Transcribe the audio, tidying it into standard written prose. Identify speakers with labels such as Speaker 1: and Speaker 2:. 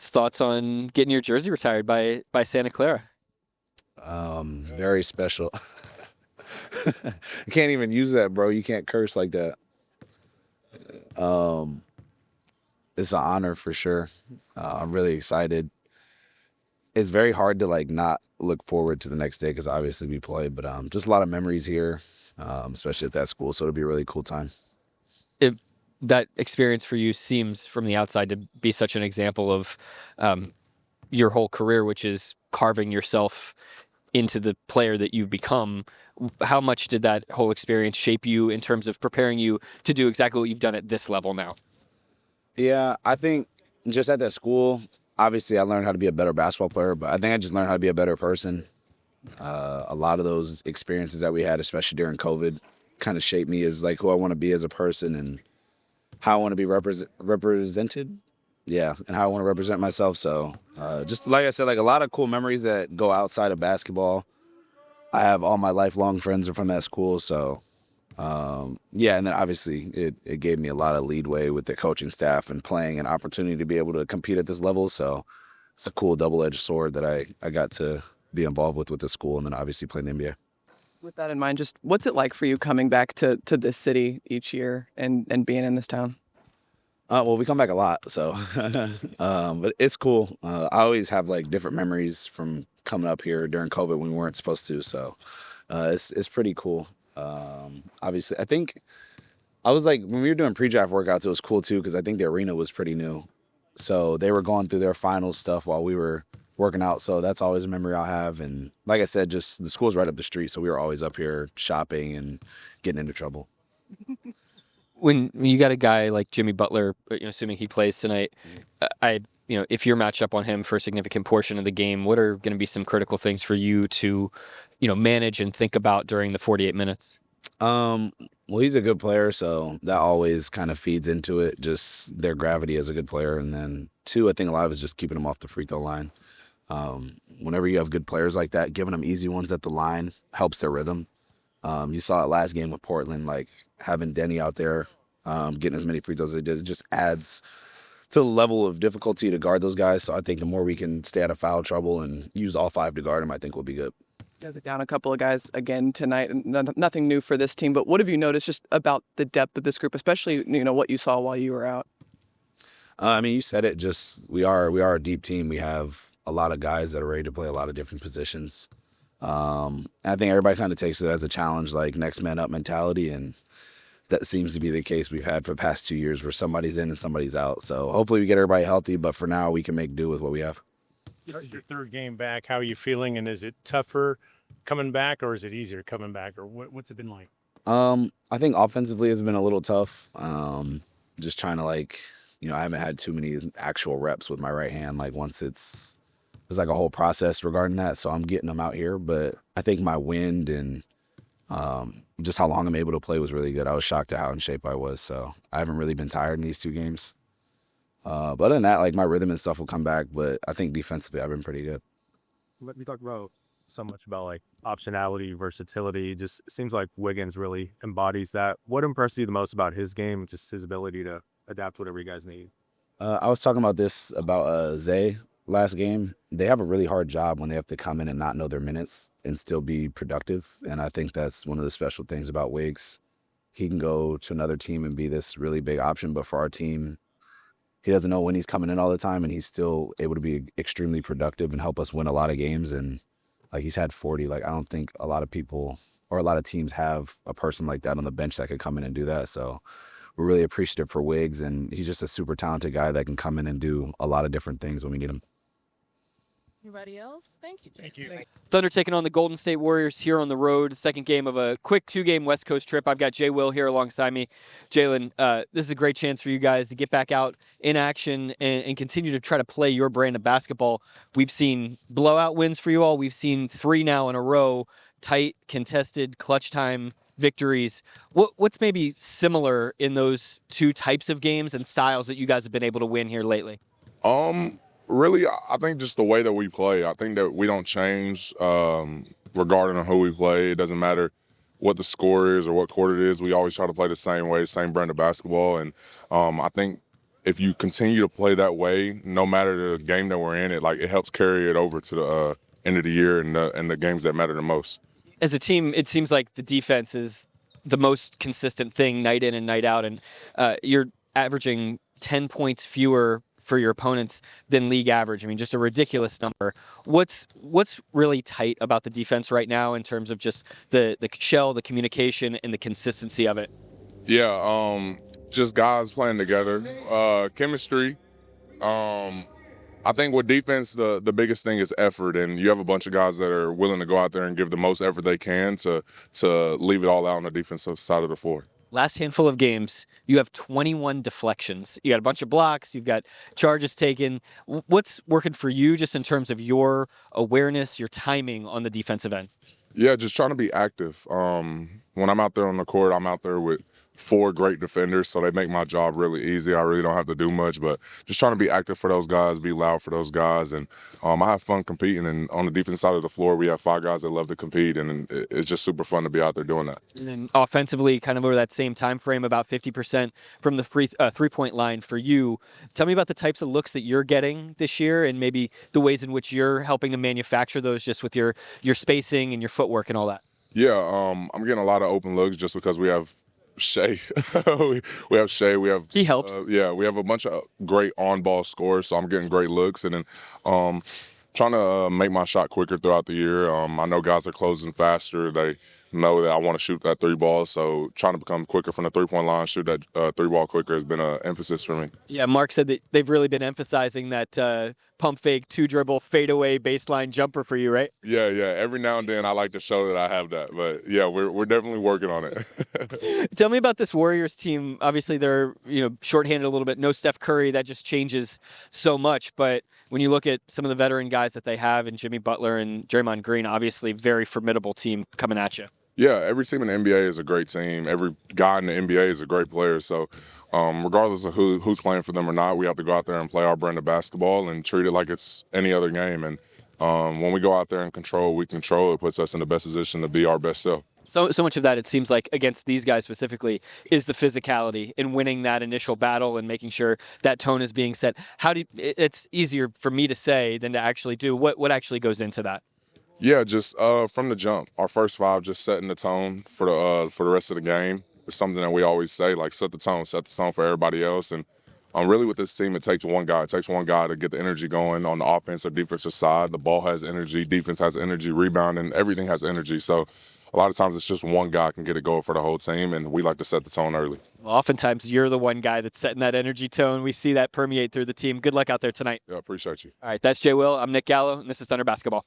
Speaker 1: thoughts on getting your jersey retired by Santa Clara?
Speaker 2: Very special. You can't even use that, bro. You can't curse like that. It's an honor for sure. I'm really excited. It's very hard to like not look forward to the next day because obviously we play, but just a lot of memories here, especially at that school. So it'll be a really cool time.
Speaker 1: That experience for you seems from the outside to be such an example of your whole career, which is carving yourself into the player that you've become. How much did that whole experience shape you in terms of preparing you to do exactly what you've done at this level now?
Speaker 2: Yeah, I think just at that school, obviously I learned how to be a better basketball player, but I think I just learned how to be a better person. A lot of those experiences that we had, especially during COVID, kind of shaped me as like who I want to be as a person and how I want to be represented. Yeah, and how I want to represent myself. So just like I said, like a lot of cool memories that go outside of basketball. I have all my lifelong friends are from that school. So yeah, and then obviously it gave me a lot of leadway with the coaching staff and playing an opportunity to be able to compete at this level. So it's a cool double-edged sword that I got to be involved with the school and then obviously playing the NBA.
Speaker 3: With that in mind, just what's it like for you coming back to this city each year and being in this town?
Speaker 2: Well, we come back a lot, so but it's cool. I always have like different memories from coming up here during COVID when we weren't supposed to. So it's pretty cool. Obviously, I think I was like when we were doing pre-draft workouts, it was cool too because I think the arena was pretty new, so they were going through their final stuff while we were working out. So that's always a memory I'll have. And like I said, just the school's right up the street, so we were always up here shopping and getting into trouble.
Speaker 1: When you got a guy like Jimmy Butler, assuming he plays tonight, if you're matched up on him for a significant portion of the game, what are going to be some critical things for you to, manage and think about during the 48 minutes?
Speaker 2: Well, he's a good player, so that always kind of feeds into it, just their gravity as a good player. And then two, I think a lot of it is just keeping them off the free throw line. Whenever you have good players like that, giving them easy ones at the line helps their rhythm. You saw it last game with Portland, like having Denny out there getting as many free throws as he did, it just adds to the level of difficulty to guard those guys. So I think the more we can stay out of foul trouble and use all five to guard them, I think we'll be good.
Speaker 3: You guys are down a couple of guys again tonight, and nothing new for this team. But what have you noticed just about the depth of this group, especially what you saw while you were out?
Speaker 2: You said it. Just we are a deep team. We have a lot of guys that are ready to play a lot of different positions. I think everybody kind of takes it as a challenge, like next man up mentality, and that seems to be the case we've had for the past 2 years where somebody's in and somebody's out. So hopefully we get everybody healthy, but for now we can make do with what we have.
Speaker 4: This is your third game back. How are you feeling? And is it tougher coming back or is it easier coming back? Or what's it been like?
Speaker 2: I think offensively it's been a little tough. Just trying to I haven't had too many actual reps with my right hand. Like there's like a whole process regarding that. So I'm getting them out here, but I think my wind and just how long I'm able to play was really good. I was shocked at how in shape I was. So I haven't really been tired in these 2 games. But other than that, like my rhythm and stuff will come back. But I think defensively I've been pretty good.
Speaker 4: We talked about so much about like optionality, versatility. Just seems like Wiggins really embodies that. What impressed you the most about his game? Just his ability to adapt to whatever you guys need.
Speaker 2: I was talking about this about Zay last game. They have a really hard job when they have to come in and not know their minutes and still be productive. And I think that's one of the special things about Wiggs. He can go to another team and be this really big option, but for our team, he doesn't know when he's coming in all the time, and he's still able to be extremely productive and help us win a lot of games. And like he's had 40. Like I don't think a lot of people or a lot of teams have a person like that on the bench that could come in and do that. So we're really appreciative for Wiggs, and he's just a super talented guy that can come in and do a lot of different things when we need him.
Speaker 5: Anybody else? Thank you.
Speaker 4: Thank you.
Speaker 1: Thunder taking on the Golden State Warriors here on the road. Second game of a quick 2-game West Coast trip. I've got Jay Will here alongside me. Jaylin, this is a great chance for you guys to get back out in action and continue to try to play your brand of basketball. We've seen blowout wins for you all. We've seen 3 now in a row, tight, contested, clutch time victories. What's maybe similar in those 2 types of games and styles that you guys have been able to win here lately?
Speaker 6: Really, I think just the way that we play. I think that we don't change regarding on who we play. It doesn't matter what the score is or what quarter it is. We always try to play the same way, same brand of basketball. And I think if you continue to play that way, no matter the game that we're in, it helps carry it over to the end of the year and the games that matter the most.
Speaker 1: As a team, it seems like the defense is the most consistent thing night in and night out, and you're averaging 10 points fewer for your opponents than league average. I mean, just a ridiculous number. What's really tight about the defense right now in terms of just the shell, the communication, and the consistency of it?
Speaker 6: Yeah, just guys playing together, chemistry. I think with defense, the biggest thing is effort, and you have a bunch of guys that are willing to go out there and give the most effort they can to leave it all out on the defensive side of the floor.
Speaker 1: Last handful of games, you have 21 deflections. You got a bunch of blocks. You've got charges taken. What's working for you just in terms of your awareness, your timing on the defensive end?
Speaker 6: Yeah, just trying to be active. When I'm out there on the court, I'm out there with 4 great defenders, so they make my job really easy. I really don't have to do much, but just trying to be active for those guys, be loud for those guys, and I have fun competing. And on the defense side of the floor, we have 5 guys that love to compete, and it's just super fun to be out there doing that.
Speaker 1: And then offensively, kind of over that same time frame, about 50% from the three-point line for you. Tell me about the types of looks that you're getting this year, and maybe the ways in which you're helping to manufacture those, just with your spacing and your footwork and all that.
Speaker 6: Yeah, I'm getting a lot of open looks just because we have Shea. we have Shea. We have
Speaker 1: He helps.
Speaker 6: We have a bunch of great on-ball scores, so I'm getting great looks, and then trying to make my shot quicker throughout the year. I know guys are closing faster. They know that I want to shoot that 3 ball, so trying to become quicker from the 3-point line, shoot that 3 ball quicker has been an emphasis for me.
Speaker 1: Yeah, Mark said that they've really been emphasizing that pump fake, 2-dribble, fadeaway baseline jumper for you, right?
Speaker 6: Yeah. Every now and then I like to show that I have that, but yeah, we're definitely working on it.
Speaker 1: Tell me about this Warriors team. Obviously, they're shorthanded a little bit. No Steph Curry, that just changes so much. But when you look at some of the veteran guys that they have, and Jimmy Butler and Draymond Green, obviously very formidable team coming at you.
Speaker 6: Yeah, every team in the NBA is a great team. Every guy in the NBA is a great player. So regardless of who's playing for them or not, we have to go out there and play our brand of basketball and treat it like it's any other game. And when we go out there and we control, it puts us in the best position to be our best self.
Speaker 1: So much of that, it seems like, against these guys specifically, is the physicality in winning that initial battle and making sure that tone is being set. It's easier for me to say than to actually do. What actually goes into that?
Speaker 6: Yeah, just from the jump, our first 5, just setting the tone for the rest of the game. It's something that we always say, like set the tone for everybody else. And really with this team, it takes one guy. It takes one guy to get the energy going on the offense or defensive side. The ball has energy, defense has energy, rebounding, everything has energy. So a lot of times it's just one guy can get it going for the whole team, and we like to set the tone early.
Speaker 1: Well, oftentimes you're the one guy that's setting that energy tone. We see that permeate through the team. Good luck out there tonight.
Speaker 6: Yeah, appreciate you.
Speaker 1: All right, that's Jay Will. I'm Nick Gallo, and this is Thunder Basketball.